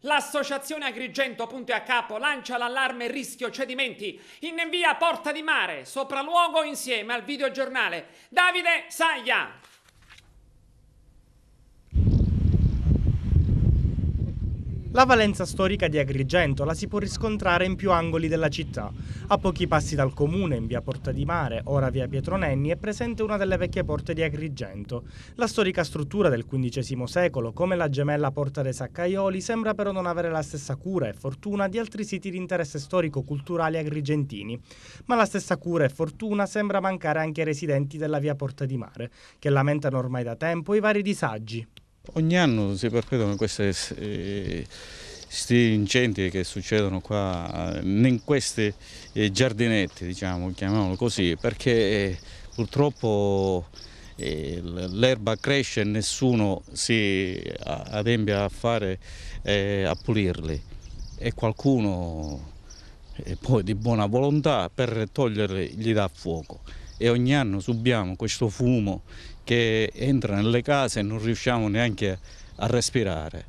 L'associazione Agrigento Punto e a Capo lancia l'allarme rischio cedimenti in via Porta di Mare, sopralluogo insieme al videogiornale Davide Saglia. La valenza storica di Agrigento la si può riscontrare in più angoli della città. A pochi passi dal comune, in via Porta di Mare, ora via Pietro Nenni, è presente una delle vecchie porte di Agrigento. La storica struttura del XV secolo, come la gemella Porta dei Saccaioli, sembra però non avere la stessa cura e fortuna di altri siti di interesse storico-culturali agrigentini. Ma la stessa cura e fortuna sembra mancare anche ai residenti della via Porta di Mare, che lamentano ormai da tempo i vari disagi. Ogni anno si perpetuano questi incendi che succedono qua in questi giardinetti, diciamo, chiamiamolo così, perché purtroppo l'erba cresce e nessuno si adempie a pulirli, e qualcuno poi di buona volontà per toglierli gli dà fuoco, e ogni anno subiamo questo fumo che entra nelle case e non riusciamo neanche a respirare.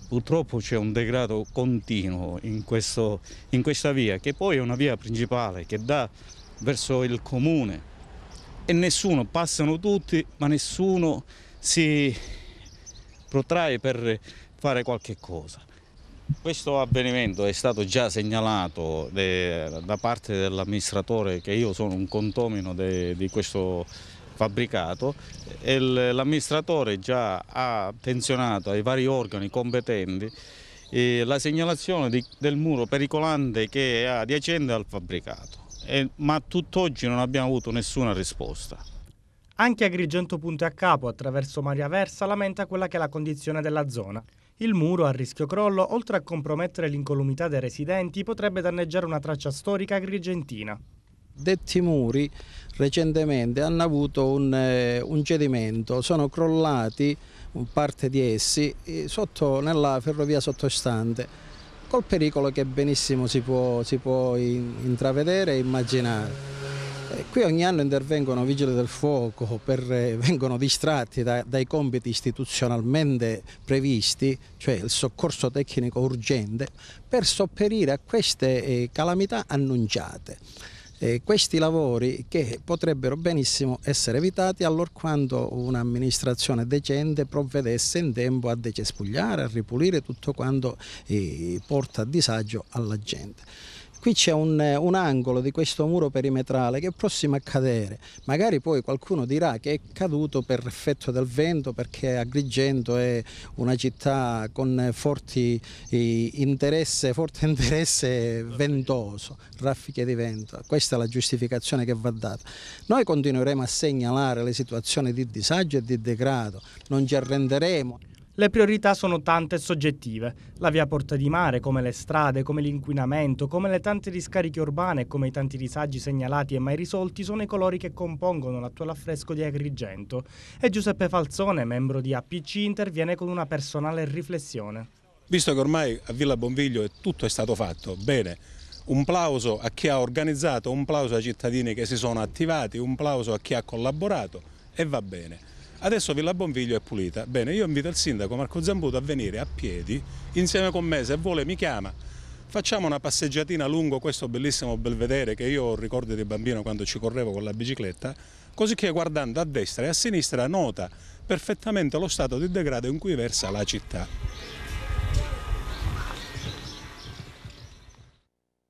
Purtroppo c'è un degrado continuo in questa via, che poi è una via principale che dà verso il comune, e passano tutti, ma nessuno si protrae per fare qualche cosa. Questo avvenimento è stato già segnalato da parte dell'amministratore, che io sono un condomino di questo fabbricato, e l'amministratore già ha attenzionato ai vari organi competenti la segnalazione del muro pericolante che è adiacente al fabbricato, ma tutt'oggi non abbiamo avuto nessuna risposta. Anche Agrigento Punto e a Capo, attraverso Maria Versa, lamenta quella che è la condizione della zona. Il muro, a rischio crollo, oltre a compromettere l'incolumità dei residenti, potrebbe danneggiare una traccia storica agrigentina. Detti muri recentemente hanno avuto un cedimento, sono crollati parte di essi nella ferrovia sottostante, col pericolo che benissimo si può intravedere e immaginare. Qui ogni anno intervengono vigili del fuoco, vengono distratti dai compiti istituzionalmente previsti, cioè il soccorso tecnico urgente, per sopperire a queste calamità annunciate. Questi lavori che potrebbero benissimo essere evitati allorquando un'amministrazione decente provvedesse in tempo a decespugliare, a ripulire tutto quanto porta a disagio alla gente. Qui c'è un angolo di questo muro perimetrale che è prossimo a cadere. Magari poi qualcuno dirà che è caduto per effetto del vento, perché Agrigento è una città con forte interesse ventoso, raffiche di vento. Questa è la giustificazione che va data. Noi continueremo a segnalare le situazioni di disagio e di degrado, non ci arrenderemo. Le priorità sono tante e soggettive. La via Porta di Mare, come le strade, come l'inquinamento, come le tante discariche urbane e come i tanti disagi segnalati e mai risolti sono i colori che compongono l'attuale affresco di Agrigento. E Giuseppe Falzone, membro di APC, interviene con una personale riflessione. Visto che ormai a Villa Bonviglio tutto è stato fatto bene, un plauso a chi ha organizzato, un plauso ai cittadini che si sono attivati, un plauso a chi ha collaborato, e va bene. Adesso Villa Bonviglio è pulita. Bene, io invito il sindaco Marco Zambuto a venire a piedi insieme con me, se vuole mi chiama. Facciamo una passeggiatina lungo questo bellissimo belvedere che io ricordo di bambino quando ci correvo con la bicicletta, così che guardando a destra e a sinistra nota perfettamente lo stato di degrado in cui versa la città.